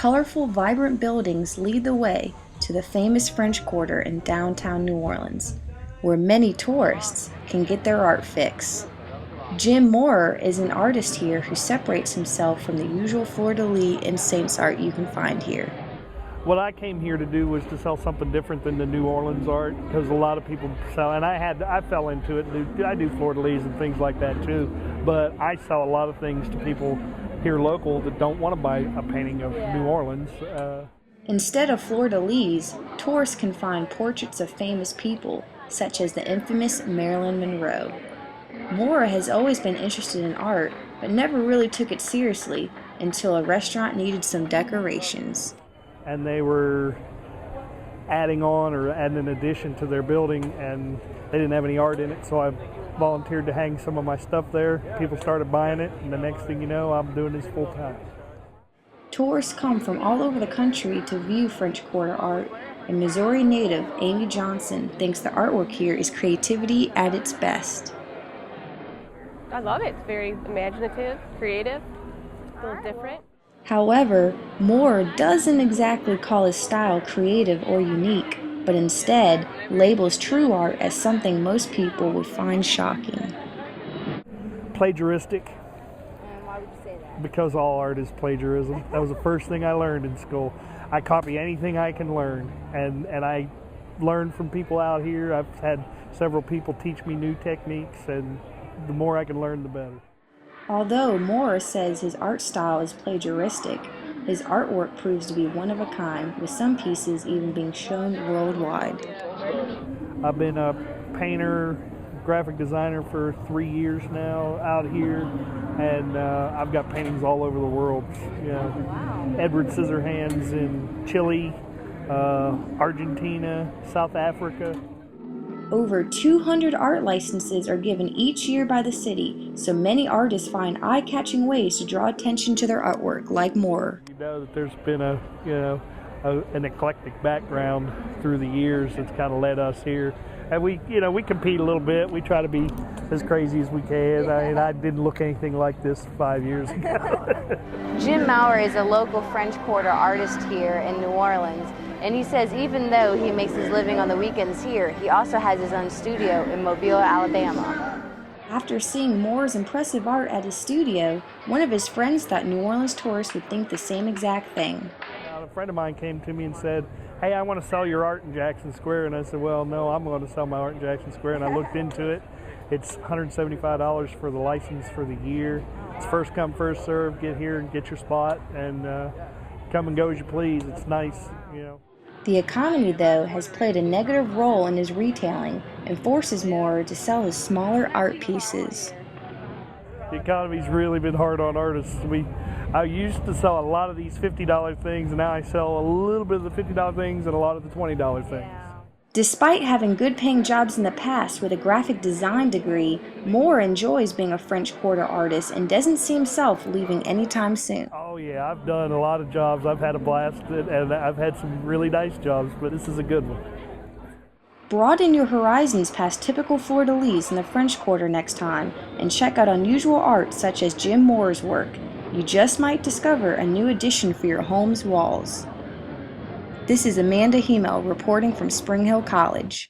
colorful, vibrant buildings lead the way to the famous French Quarter in downtown New Orleans, where many tourists can get their art fix. Jim Moore is an artist here who separates himself from the usual fleur-de-lis and saints art you can find here. What I came here to do was to sell something different than the New Orleans art, because a lot of people sell, and I fell into it. I do fleur-de-lis and things like that too, but I sell a lot of things to people here local that don't want to buy a painting of New Orleans. Instead of fleur-de-lis, tourists can find portraits of famous people, such as the infamous Marilyn Monroe. Moore has always been interested in art, but never really took it seriously until a restaurant needed some decorations. And they were adding on or adding an addition to their building, and they didn't have any art in it, so I volunteered to hang some of my stuff there. People started buying it, and the next thing you know, I'm doing this full time. Tourists come from all over the country to view French Quarter art, and Missouri native Amy Johnson thinks the artwork here is creativity at its best. I love it. It's very imaginative, creative, a little different. However, Moore doesn't exactly call his style creative or unique, but instead labels true art as something most people would find shocking. Plagiaristic. And why would you say that? Because all art is plagiarism. That was the first thing I learned in school. I copy anything I can learn, and I learn from people out here. I've had several people teach me new techniques, and the more I can learn, the better. Although Moore says his art style is plagiaristic, his artwork proves to be one of a kind, with some pieces even being shown worldwide. I've been a painter, graphic designer for 3 years now out here, and I've got paintings all over the world. You know, Edward Scissorhands in Chile, Argentina, South Africa. Over 200 art licenses are given each year by the city, so many artists find eye-catching ways to draw attention to their artwork, like Moore. You know that there's been an eclectic background through the years that's kind of led us here. And we compete a little bit. We try to be as crazy as we can. I didn't look anything like this 5 years ago. Jim Moore is a local French Quarter artist here in New Orleans, and he says even though he makes his living on the weekends here, he also has his own studio in Mobile, Alabama. After seeing Moore's impressive art at his studio, one of his friends thought New Orleans tourists would think the same exact thing. A friend of mine came to me and said, "Hey, I want to sell your art in Jackson Square." And I said, "Well, no, I'm going to sell my art in Jackson Square." And I looked into it. It's $175 for the license for the year. It's first come, first serve. Get here and get your spot, and come and go as you please. It's nice, you know. The economy, though, has played a negative role in his retailing and forces Moore to sell his smaller art pieces. The economy's really been hard on artists. I used to sell a lot of these $50 things, and now I sell a little bit of the $50 things and a lot of the $20 things. Despite having good-paying jobs in the past with a graphic design degree, Moore enjoys being a French Quarter artist and doesn't see himself leaving anytime soon. Oh yeah, I've done a lot of jobs. I've had a blast, and I've had some really nice jobs, but this is a good one. Broaden your horizons past typical fleur-de-lis in the French Quarter next time, and check out unusual art such as Jim Moore's work. You just might discover a new addition for your home's walls. This is Amanda Hemel reporting from Spring Hill College.